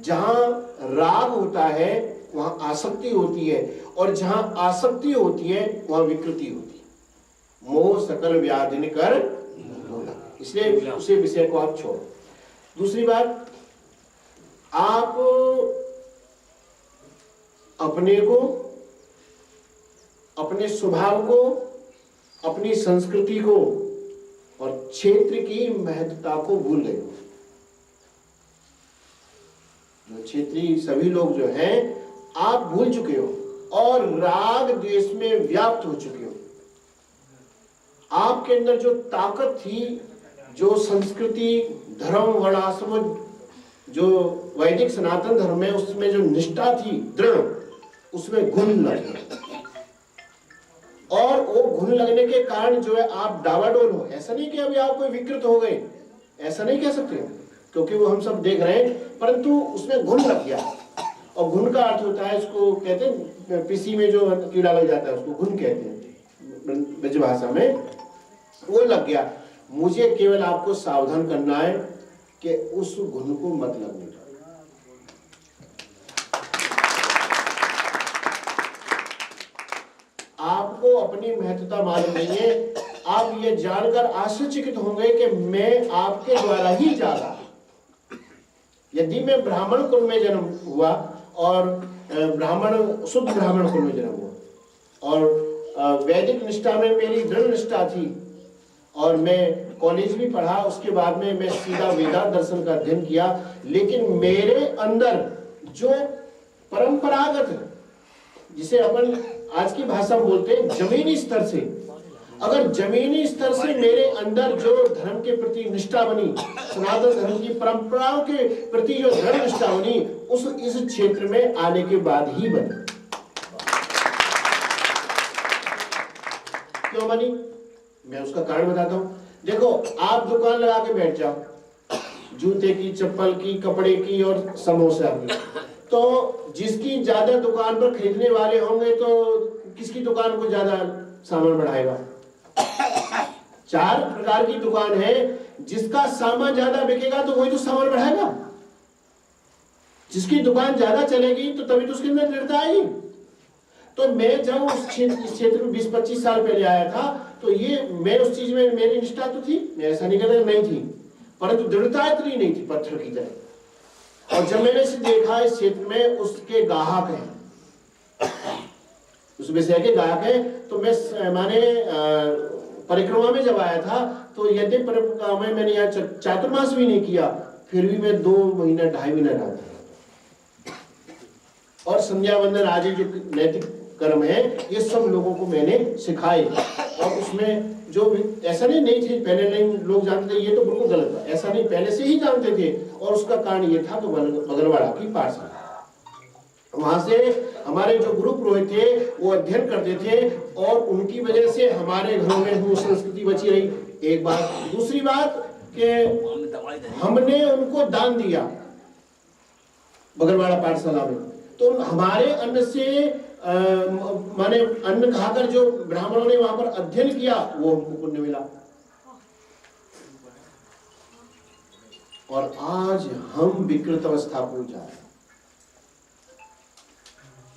जहां राग होता है वहां आसक्ति होती है, और जहां आसक्ति होती है वहां विकृति होती है। मोह सकल व्याधि कर मूला, इसलिए उसे विषय को आप छोड़ो। दूसरी बात, आप अपने को, अपने स्वभाव को, अपनी संस्कृति को और क्षेत्र की महत्वता को भूल गए हो। जो क्षेत्रीय सभी लोग जो हैं आप भूल चुके हो और राग द्वेष में व्याप्त हो चुके हो। आपके अंदर जो ताकत थी, जो संस्कृति, धर्म, वर्णाश्रम, जो वैदिक सनातन धर्म है उसमें जो निष्ठा थी दृढ़, उसमें घुन लग गया, और वो घुन लगने के कारण जो है आप डावाडोल हो। ऐसा नहीं कि अभी आप कोई विकृत हो गए, ऐसा नहीं कह सकते, क्योंकि वो हम सब देख रहे हैं, परंतु उसमें घुन लग गया। और घुन का अर्थ होता है, इसको कहते हैं पीसी में जो कीड़ा लग जाता है उसको घुन कहते हैं ब्रज भाषा में, वो लग गया। मुझे केवल आपको सावधान करना है कि उस घुन को मत लगने दो। आपको अपनी महत्वता मालूम नहीं है। आप ये जानकर आश्चर्यचकित होंगे कि मैं आपके द्वारा ही जा रहा। यदि मैं ब्राह्मण कुल में जन्म हुआ और ब्राह्मण, शुद्ध ब्राह्मण कुल में जन्म हुआ और वैदिक निष्ठा में मेरी दृढ़ निष्ठा थी और मैं कॉलेज भी पढ़ा, उसके बाद में मैं सीधा वेदांत दर्शन का अध्ययन किया, लेकिन मेरे अंदर जो परंपरागत, जिसे अपन आज की भाषा में बोलते हैं जमीनी स्तर से, अगर जमीनी स्तर से मेरे अंदर जो धर्म के प्रति निष्ठा बनी, सनातन धर्म की परंपराओं के प्रति जो दृढ़ निष्ठा बनी, इस क्षेत्र में आने के बाद ही बनी। क्यों बनी? मैं उसका कारण बताता हूं। देखो, आप दुकान लगा के बैठ जाओ, जूते की, चप्पल की, कपड़े की और समोसा की, तो जिसकी ज्यादा दुकान पर खरीदने वाले होंगे तो किसकी दुकान को ज्यादा सामान बढ़ाएगा? 4 प्रकार की दुकान है, जिसका सामान ज्यादा बिकेगा तो वही तो सामान बढ़ाएगा। जिसकी दुकान ज्यादा चलेगी तो तभी तो उसके अंदर दृढ़ता आएगी। तो मैं जब इस क्षेत्र में 20-25 साल पहले आया था, तो ये मैं उस चीज में मेरी निष्ठा तो थी, मैं ऐसा नहीं कहता नहीं थी, परंतु दृढ़ता इतनी नहीं थी पत्थर की तरह। और जब मैंने इसे देखा इस क्षेत्र में उसके ग्राहक हैं, उस विषय के ग्राहक हैं, तो मैं माने परिक्रमा में जब आया था तो यदि परिक्रमा में मैंने यहाँ चातुर्मास भी नहीं किया, फिर भी मैं 2 महीना 2.5 महीना रहा था। और संध्या वंदन आदि जो नैतिक कर्म है ये सब लोगों को मैंने सिखाए। और उसमें जो ऐसा नहीं थे पहले, नहीं लोग जानते ये तो बिल्कुल गलत था, ऐसा नहीं, पहले से ही जानते थे। और उसका कारण ये था तो बगलवाड़ा की पाठशाला, वहां से हमारे जो गुरु पुरोहित थे वो अध्ययन करते थे और उनकी वजह से हमारे घरों में वो संस्कृति बची रही। एक बात। दूसरी बात कि हमने उनको दान दिया बगलवाड़ा पाठशाला में, तो हमारे अन्न से माने अन्न खाकर जो ब्राह्मणों ने वहां पर अध्ययन किया वो हमको पुण्य मिला। और आज हम विकृत अवस्था को जा रहे हैं,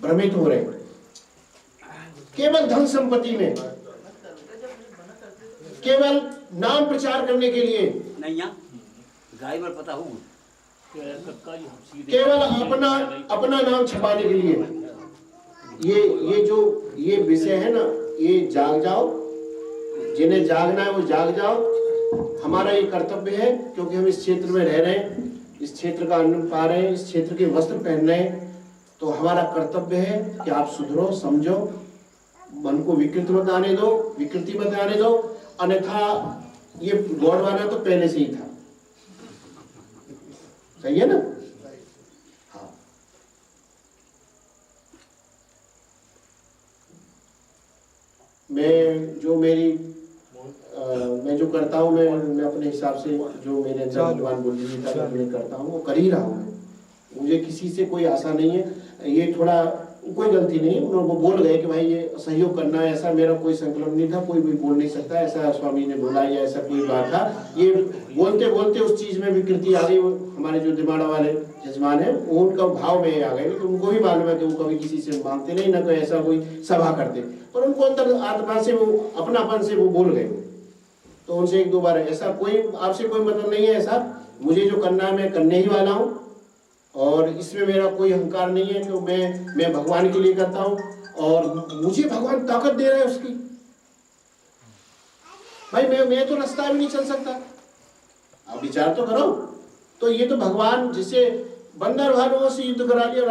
भ्रमित हो रहे हैं केवल धन संपत्ति में, केवल नाम प्रचार करने के लिए, केवल अपना नाम छपाने के लिए। ये विषय है ना, ये जाग जाओ, जिन्हें जागना है वो जाग जाओ। हमारा ये कर्तव्य है, क्योंकि हम इस क्षेत्र में रह रहे हैं, इस क्षेत्र का अन्न पा रहे हैं, इस क्षेत्र के वस्त्र पहन रहे हैं, तो हमारा कर्तव्य है कि आप सुधरो, समझो, मन को विकृत मत आने दो, विकृति मत आने दो। अन्यथा ये गौड़वाना तो पहले से ही था, सही है ना? हाँ। मैं जो करता हूँ, मैं अपने हिसाब से जो मेरे अंदर भगवान बोली मैं करता हूँ वो कर ही रहा हूँ। मुझे किसी से कोई आशा नहीं है। ये थोड़ा कोई गलती नहीं, उन्होंने बोल गए कि भाई ये सहयोग करना है, ऐसा मेरा कोई संकल्प नहीं था, कोई भी बोल नहीं सकता, ऐसा स्वामी ने बोला या ऐसा कोई बात था। ये बोलते बोलते उस चीज में विकृति आ गई। हमारे जो दिमाड़ा वाले जजमान है वो उनका भाव में आ गए, तो उनको भी मालूम है कि वो कभी किसी से मांगते नहीं, ना कोई ऐसा कोई सभा करते, पर उनको अंदर आत्मा से वो अपनापन से वो बोल गए। तो उनसे एक दो बार, ऐसा कोई आपसे कोई मतलब नहीं है, ऐसा मुझे जो करना है मैं करने ही वाला हूँ, और इसमें मेरा कोई अहंकार नहीं है कि मैं भगवान के लिए करता हूँ और मुझे भगवान ताकत दे रहा है उसकी। भाई मैं तो रास्ता भी नहीं चल सकता, आप विचार तो करो। तो ये तो भगवान जिसे बंदर भालुओं से युद्ध करा लिया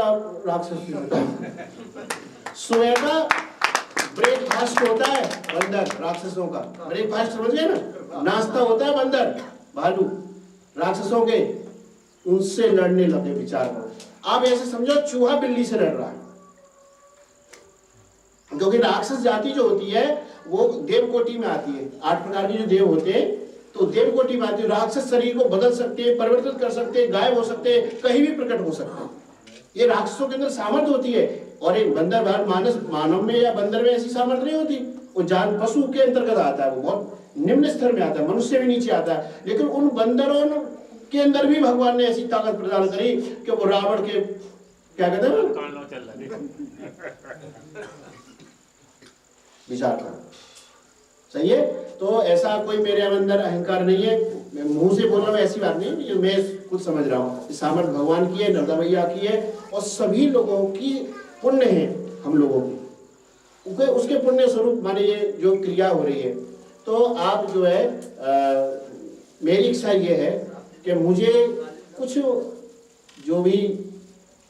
राक्षस स्वयं का ब्रेकफास्ट होता है बंदर राक्षसों का, ब्रेकफास्ट समझ गए ना, नाश्ता होता है बंदर भालू राक्षसों के, उनसे लड़ने लगे। विचार करो, आप ऐसे समझो चूहा बिल्ली से लड़ रहा है, क्योंकि राक्षस जाति जो होती है वो देवकोटि में आती है। 8 प्रकार के जो देव होते हैं तो देवकोटि में आती है। राक्षस शरीर को बदल सकते हैं, परिवर्तित कर सकते हैं, गायब हो सकते हैं, कहीं भी प्रकट हो सकते हैं, ये राक्षसों के अंदर सामर्थ्य होती है। और एक बंदर मानव में या बंदर में ऐसी सामर्थ्य नहीं होती, वो जान पशु के अंतर्गत आता है, वो बहुत निम्न स्तर में आता है, मनुष्य भी नीचे आता है। लेकिन उन बंदरों के अंदर भी भगवान ने ऐसी ताकत प्रदान करी कि वो रावण के क्या कहते हैं विचार कर, सही है। तो ऐसा कोई मेरे अंदर अहंकार नहीं है, मैं मुंह से बोल रहा हूँ, ऐसी बात नहीं, जो मैं खुद समझ रहा हूँ। सामर्थ भगवान की है, नर्मदा मैया की है, और सभी लोगों की पुण्य है, हम लोगों की उसके पुण्य स्वरूप माने ये जो क्रिया हो रही है। तो आप जो है मेरी इच्छा ये है कि मुझे कुछ जो भी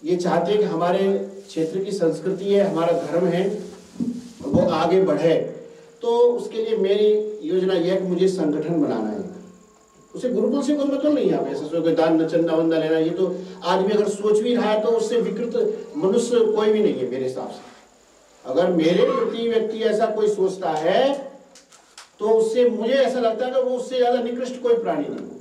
ये चाहते हैं कि हमारे क्षेत्र की संस्कृति है, हमारा धर्म है, वो आगे बढ़े। तो उसके लिए मेरी योजना यह है कि मुझे संगठन बनाना है। उसे गुरुकुल से कोई मतलब नहीं है, आप ऐसा सोच दान चंदा वंदा लेना, ये तो आदमी अगर सोच भी रहा है तो उससे विकृत मनुष्य कोई भी नहीं है मेरे हिसाब से। अगर मेरे प्रति व्यक्ति ऐसा कोई सोचता है तो उससे मुझे ऐसा लगता है कि वो उससे ज्यादा निकृष्ट कोई प्राणी नहीं है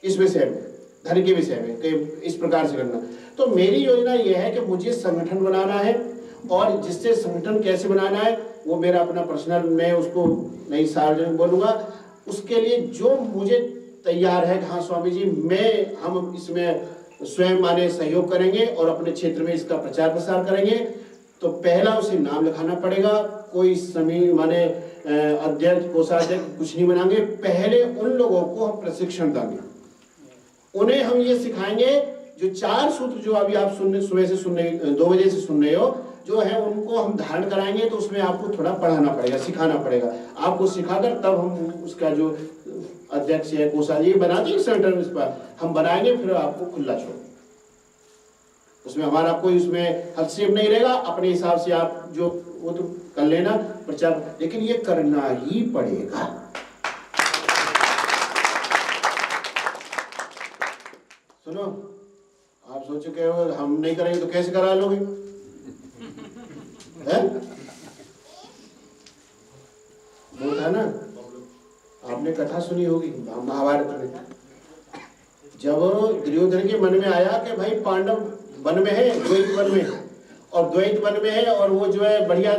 इस विषय में, धर्म के विषय में, कि इस प्रकार से करना। तो मेरी योजना यह है कि मुझे संगठन बनाना है, और जिससे संगठन कैसे बनाना है वो मेरा अपना पर्सनल, मैं उसको नहीं सार्वजनिक बोलूंगा। उसके लिए जो मुझे तैयार है कि हाँ स्वामी जी हम इसमें स्वयं माने सहयोग करेंगे और अपने क्षेत्र में इसका प्रचार प्रसार करेंगे, तो पहला उसे नाम लिखाना पड़ेगा। कोई समी माने अध्यक्ष कोषाध्यक्ष कुछ नहीं बनाएंगे, पहले उन लोगों को हम प्रशिक्षण देंगे, उन्हें हम ये सिखाएंगे जो 4 सूत्र जो अभी आप सुबह से सुन रहे 2 बजे से सुन रहे हो जो है, उनको हम धारण कराएंगे। तो उसमें आपको थोड़ा पढ़ाना पड़ेगा, सिखाना पड़ेगा, आपको सिखाकर तब हम उसका जो अध्यक्ष है कोषाध्यक्ष ये बना देंगे, सेंटर इस पर हम बनाएंगे, फिर आपको खुला छोड़, उसमें हमारा कोई उसमें हस्तक्षेप नहीं रहेगा। अपने हिसाब से आप जो वो तो कर लेना प्रचार, लेकिन ये करना ही पड़ेगा। सुनो, आप सोच चुके हो हम नहीं करेंगे तो कैसे करा लोगे? वो था ना, आपने कथा सुनी होगी महाभारत में, जब दुर्योधन के मन में आया कि भाई पांडव वन में है, द्वैत वन में, और द्वैत वन में है, और वो जो है बढ़िया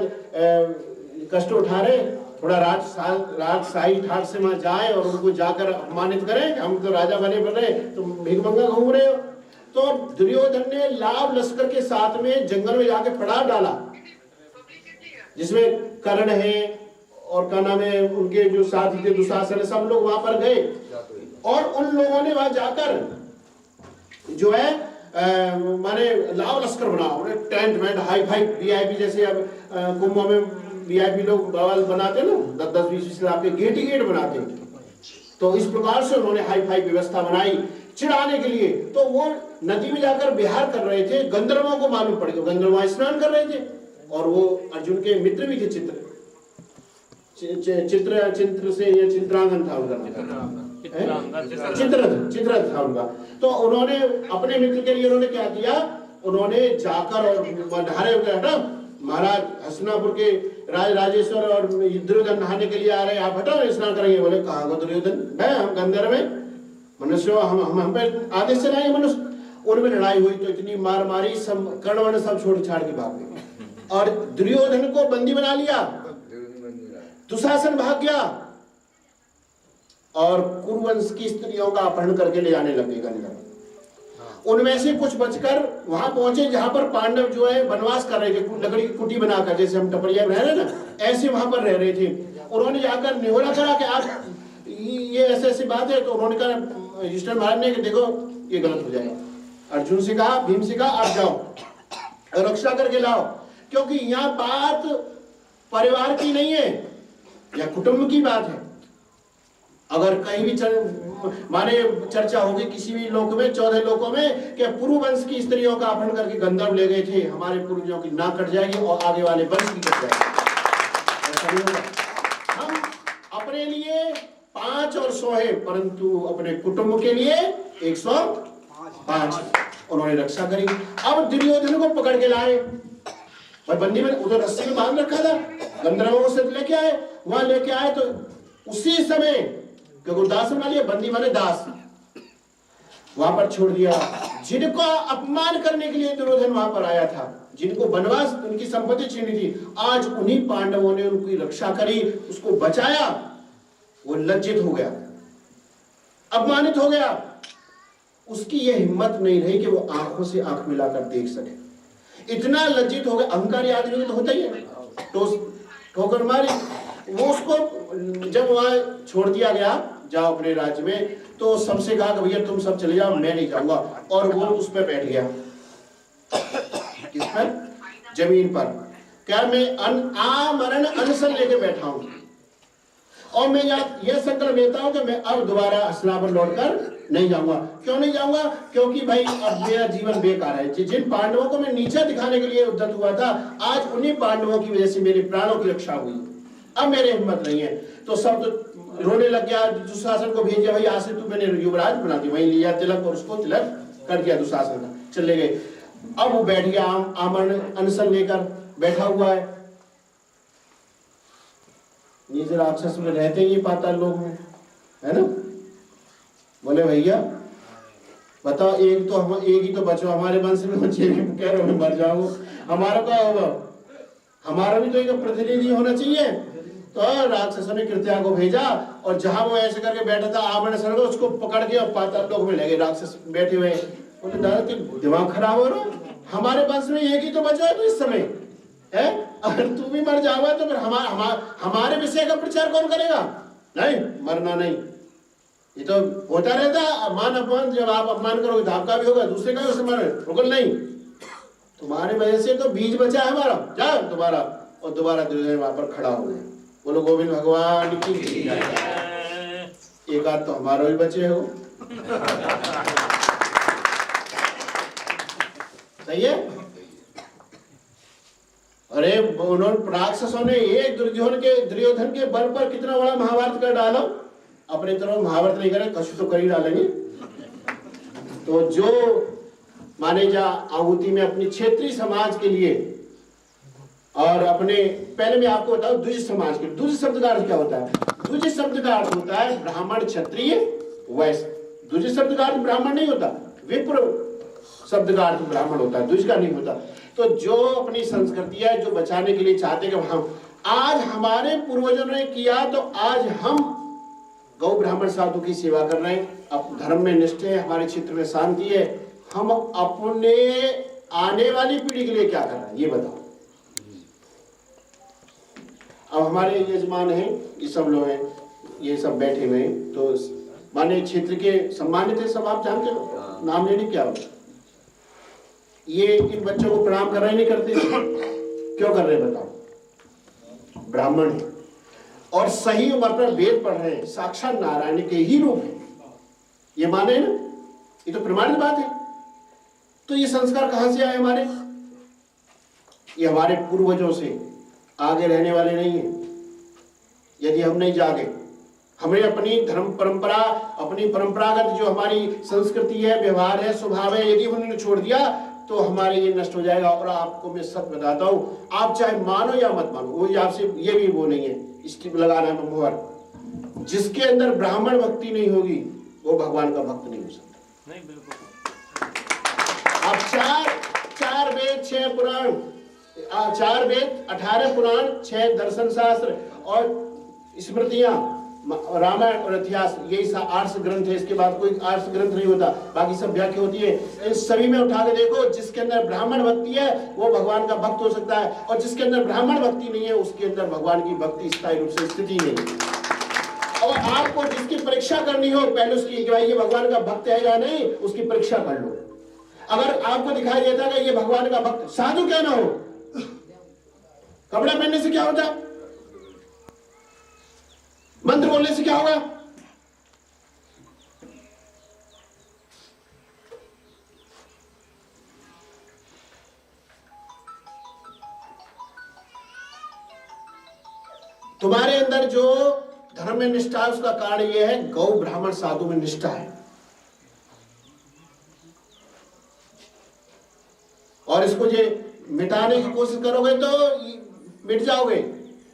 कष्ट उठा रहे, थोड़ा राजशाही ठाट से वहां जाए और उनको जाकर अपमानित करें, हम तो राजा बने बन रहे, तो भिखमंगा घूम रहे हो। तो दुर्योधन ने लाभ लश्कर के साथ में जंगल में जाके पड़ाव डाला, जिसमें कर्ण है और क्या नाम है उनके जो साथी थे दुशासन, सब लोग वहां पर गए, और उन लोगों ने वहां जाकर जो है माने लाभ लश्कर बना, tent went hi fi VIP, जैसे अब कुंभ में वीआईपी लोग बवाल बनाते ना, 10-20 लाख के गेट ही गेट बनाते, तो इस प्रकार से उन्होंने हाई फाई व्यवस्था बनाई चिढ़ाने के लिए। तो वो नदी में जाकर विहार कर रहे थे, गंधर्वों को मालूम पड़ गया, गंधर्व वहां स्नान कर रहे थे, और वो अर्जुन के मित्र भी थे, चित्र से ये चित्रांगन था उनका, चित्ररथ था उनका। तो उन्होंने अपने मित्र के लिए उन्होंने क्या किया, उन्होंने जाकर और ढारे हटा महाराज हस्तिनापुर के राजेश्वर और दुर्योधन नहाने के लिए आ रहे, आप हटाओ स्नान करेंगे। बोले कहाँ को दुर्योधन, हम गंधर्व में मनुष्य, हम पे आदेश से नहीं मनुष्य। उनमें लड़ाई हुई तो इतनी मार मारी, सब कर्ण वर्ण सब छोड़ छाड़ के भाग गए। और दुर्योधन को बंदी बना लिया, दुशासन भाग गया और कुरुवंश की स्त्रियों का अपहरण करके ले जाने लगे गंधर्व। उनमें से कुछ बचकर वहां पहुंचे जहां पर पांडव जो है वनवास कर रहे थे, लकड़ी की कुटी बनाकर, जैसे हम टपरिया में रह रहे ना, ऐसे वहां पर रह रहे थे। उन्होंने जाकर निहोरा करा कि आप ये ऐसे बात है। तो उन्होंने कहा युधिष्ठिर महाराज ने कि देखो ये गलत हो जाएगा। अर्जुन से कहा, भीम से कहा, आप जाओ रक्षा करके लाओ, क्योंकि यहाँ बात परिवार की नहीं है या कुटुंब की बात है। अगर कहीं भी माने चर्चा होगी किसी भी लोक में, 14 लोकों में, कि पूर्व वंश की स्त्रियों का अपहरण करके गंधर्व ले गए थे, हमारे पूर्वजों की नाक कट जाएगी और आगे वाले वंश की कट जाएगी। ऐसा नहीं होगा। हम अपने लिए 5 और 100 है, परंतु अपने कुटुंब के लिए 105। उन्होंने रक्षा करी। अब दुर्योधन को पकड़ के लाए, भाई बंदी में उधर रस्सी में बांध रखा था, गंधर्वों से लेके आए, वहां लेके आए तो उसी समय, क्योंकि दास बना लिया, बंदी माने दास, वहां पर छोड़ दिया। जिनको अपमान करने के लिए दुर्योधन वहां पर आया था, जिनको वनवास, उनकी संपत्ति छीनी थी, आज उन्हीं पांडवों ने उनकी रक्षा करी, उसको बचाया। वो लज्जित हो गया, अपमानित हो गया। उसकी यह हिम्मत नहीं रही कि वो आंखों से आंख मिलाकर देख सके। इतना लज्जित हो गया। अहंकारी आदमी तो होता ही है, ठोकर मारी। वो उसको जब वहां छोड़ दिया गया, जाओ अपने राज्य में, तो सबसे कहा कि भैया तुम सब चले जाओ, मैं नहीं जाऊंगा। और वो उस पर बैठ गया, किस पर? जमीन पर। क्या मैं आमरण अनशन लेके बैठा हूं और मैं यह संकल्प लेता हूं कि मैं अब दोबारा हस्तिनापुर लौटकर नहीं जाऊंगा। क्यों नहीं जाऊंगा? क्योंकि भाई अब मेरा जीवन बेकार है। जिन पांडवों को मैं नीचा दिखाने के लिए उद्यत हुआ था, आज उन्हीं पांडवों की वजह से मेरे प्राणों की रक्षा हुई। अब मेरी हिम्मत नहीं है। तो सब तो रोने लग गया। दुशासन को भेज दिया, भाई आज से तू मैंने युवराज बना दिया। वहीं लिया तिलक और उसको तिलक कर दिया दुशासन का, चले गए। अब वो बैठ गया, आमरण अनशन लेकर बैठा हुआ है। नीचे राक्षस में रहते ही पाताल लोक में, है ना। बोले भैया बताओ, एक ही तो बचो, हमारे वंश में बच्चे कह रहे हो मर जाओ, हमारा क्या होगा? हमारा भी तो एक प्रतिनिधि होना चाहिए। तो राक्षसों ने कृत्या को भेजा और जहां वो ऐसे करके बैठा था आमरण सर्व, उसको पकड़ के और पाताल लोक में ले गए। राक्षस बैठे हुए, बोले दादा तेरा दिमाग खराब हो रहा, हमारे वंश में एक ही तो बचा है तो इस समय है, अगर तू भी मर जाओगा तो फिर हमारे विषय का प्रचार कौन करेगा? नहीं, मरना नहीं। ये तो होता रहता मान अपमान। जब आप अपमान करोगे तो आपका भी होगा, दूसरे का भी मर रुकल नहीं। तुम्हारे वजह से तो बीज बचा है हमारा, जाओ दोबारा। और दोबारा वहां पर खड़ा हो गए। बोलो गोविंद भगवान की। एक आध तो हमारा भी बचे हो। सही है। अरे उन्होंने राक्षसों ने एक दुर्योधन के बल पर कितना बड़ा महाभारत कर डाला। अपने तरफ महाभारत नहीं करे, कछु तो कर ही डालेंगे। तो जो माने जा आहुति में अपनी क्षेत्रीय समाज के लिए और अपने, पहले मैं आपको बताऊं द्विज समाज के। द्विज शब्द का अर्थ क्या होता है? द्विज शब्द का अर्थ होता है ब्राह्मण, क्षत्रिय, वैश्य। द्विज शब्द का अर्थ ब्राह्मण नहीं होता, विप्र शब्द का अर्थ ब्राह्मण होता है, द्विज का नहीं होता। तो जो अपनी संस्कृति है, जो बचाने के लिए चाहते कि हम, आज हमारे पूर्वजों ने किया तो आज हम गौ ब्राह्मण साधु की सेवा कर रहे हैं। अब धर्म में निष्ठा है, हमारे क्षेत्र में शांति है। हम अपने आने वाली पीढ़ी के लिए क्या कर रहे हैं ये बताओ। अब हमारे यजमान हैं, ये सब लोग हैं, ये सब बैठे हुए हैं, तो माने क्षेत्र के सम्मानित है सब, आप जानते हो, नाम लेने क्या होता। ये इन बच्चों को प्रणाम कर रहे नहीं करते, क्यों कर रहे बताओ? ब्राह्मण है और सही उम्र पर वेद पढ़ रहे हैं, साक्षात नारायण के ही रूप है, ये माने ना, ये तो प्रमाणित बात है। तो ये संस्कार कहां से आए हमारे? ये हमारे पूर्वजों से आगे रहने वाले नहीं है। यदि हम नहीं जागे, हमें अपनी धर्म परंपरा, अपनी परंपरागत जो हमारी संस्कृति है, व्यवहार है, स्वभाव है, यदि उन्होंने छोड़ दिया तो हमारे ये नष्ट हो जाएगा। और आपको मैं सच बताता हूं, आप चाहे मानो या मत मानो, वो आपसे ये भी वो नहीं है, इसकी लगाना है मोहर। जिसके अंदर ब्राह्मण भक्ति नहीं होगी वो भगवान का भक्त नहीं हो सकता। नहीं, बिल्कुल। आप चार वेद, 6 पुराण, 4 वेद, 18 पुराण, 6 दर्शन शास्त्र और स्मृतियां, रामायण और इतिहास, यही 8 ग्रंथ है। इसके बाद कोई 8 ग्रंथ नहीं होता, बाकी सब व्याख्या होती है। इन सभी में उठा के देखो, जिसके अंदर ब्राह्मण भक्ति है वो भगवान का भक्त हो सकता है, और जिसके अंदर ब्राह्मण भक्ति नहीं है उसके अंदर भगवान की भक्ति स्थायी रूप से स्थिति नहीं। और आपको जिसकी परीक्षा करनी हो पहले उसकी कि भाई ये भगवान का भक्त है या नहीं, उसकी परीक्षा कर लो। अगर आपको दिखाई देता है कि ये भगवान का भक्त, साधु क्या ना हो, कपड़ा पहनने से क्या होता, मंत्र बोलने से क्या होगा, तुम्हारे अंदर जो धर्म में निष्ठा है उसका कारण यह है गौ ब्राह्मण साधु में निष्ठा है। और इसको जो मिटाने की कोशिश करोगे तो मिट जाओगे।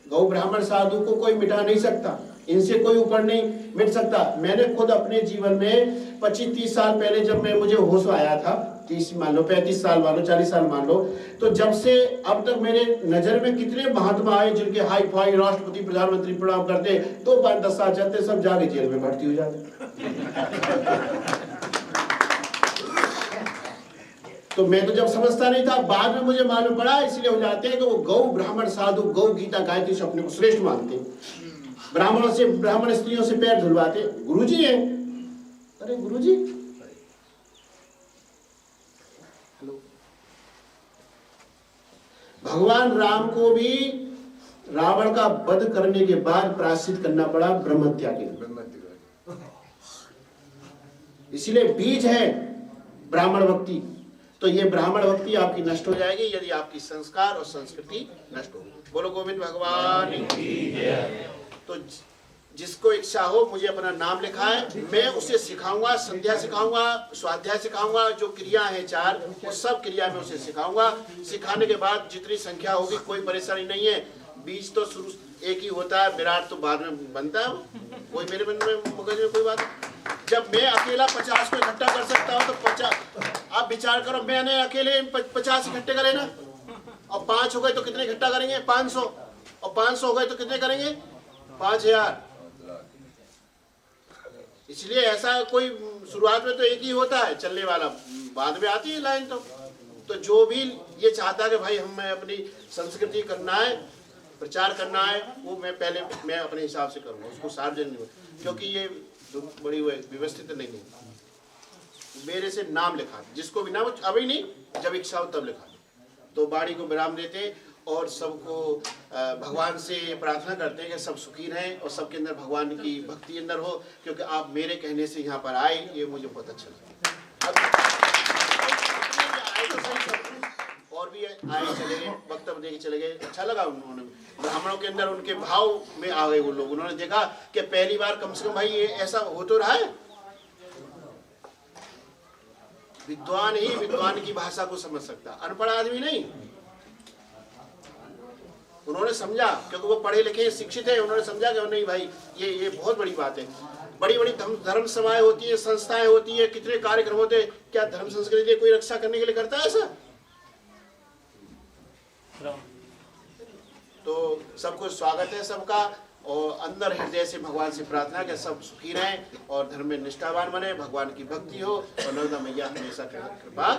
गौ ब्राह्मण साधु को कोई मिटा नहीं सकता, इनसे कोई ऊपर नहीं मिट सकता। मैंने खुद अपने जीवन में 25-30 साल पहले जब मुझे होश आया था, 30 मान लो, 35 साल मान लो, 40 साल मान लो, तो जब से अब तक मेरे नजर में कितने महात्मा आए जिनके हाई फाई राष्ट्रपति प्रधानमंत्री प्रणाम करते, 2-5-10 साल चलते सब जाके जेल में भर्ती हो जाते। तो मैं तो जब समझता नहीं था, बाद में मुझे मालूम पड़ा इसलिए हो जाते हैं कि वो गौ ब्राह्मण साधु गौ गीता गायत्री से अपने को श्रेष्ठ मानते, ब्राह्मणों से, ब्राह्मण स्त्रियों से पैर धुलवाते। गुरुजी हैं, अरे गुरुजी, हेलो। भगवान राम को भी रावण का वध करने के बाद प्रायश्चित करना पड़ा ब्रह्म हत्या के लिए, इसीलिए बीज है ब्राह्मण भक्ति। तो ये ब्राह्मण भक्ति आपकी नष्ट हो जाएगी यदि आपकी संस्कार और संस्कृति नष्ट होगी। बोलो गोविंद भगवान की जय। तो जिसको इच्छा हो मुझे अपना नाम लिखा है, मैं उसे सिखाऊंगा, संध्या सिखाऊंगा, स्वाध्याय सिखाऊंगा, जो क्रिया है 4 वो सब क्रिया में उसे सिखाऊंगा। सिखाने के बाद जितनी संख्या होगी कोई परेशानी नहीं है। बीज तो शुरू एक ही होता है, विराट तो बाद में बनता है। कोई मेरे मन में मगज में कोई बात नहीं। जब मैं अकेला 50 को इकट्ठा कर सकता हूँ तो 50, आप विचार करो, मैंने अकेले 50 इकट्ठे करे ना, और 5 हो गए तो कितने इकट्ठा करेंगे, 500, और 500 हो गए तो कितने इकट्ठा करेंगे, 5000। इसलिए ऐसा कोई शुरुआत में तो एक ही होता है चलने वाला, बाद में आती है लाइन। तो जो भी ये चाहता है कि भाई हमें अपनी संस्कृति करना है, प्रचार करना है, वो मैं अपने हिसाब से करूँगा, उसको सार्वजनिक, क्योंकि ये बड़ी व्यवस्थित नहीं है। मेरे से नाम लिखा, जिसको भी नाम, अभी नहीं, जब इच्छा हो तब लिखा। तो वाणी को विराम देते और सबको भगवान से प्रार्थना करते हैं कि सब सुखी रहें और सबके अंदर भगवान की भक्ति अंदर हो, क्योंकि आप मेरे कहने से यहाँ पर आए, ये मुझे बहुत अच्छा लगा। और भी आए चले गए, वक्तव्य देके चले गए, अच्छा लगा। उन्होंने ब्राह्मणों के अंदर उनके भाव में आ गए वो लोग। उन्होंने देखा कि पहली बार कम से कम भाई ये ऐसा हो तो रहा है। विद्वान ही विद्वान की भाषा को समझ सकता, अनपढ़ आदमी नहीं। उन्होंने समझा, क्योंकि वो पढ़े लिखे शिक्षित है, उन्होंने समझा कि नहीं भाई ये बहुत बड़ी बात है। बड़ी बड़ी धर्म सभाएं होती है, संस्थाएं होती है, कितने कार्यक्रम होते हैं, क्या धर्म संस्कृति की कोई रक्षा करने के लिए करता है ऐसा? तो सबको स्वागत है सबका, और अंदर हृदय से भगवान से प्रार्थना कि सब सुखी रहें और धर्म में निष्ठावान बने, भगवान की भक्ति हो, और नर्मदा मैया हमेशा कृपा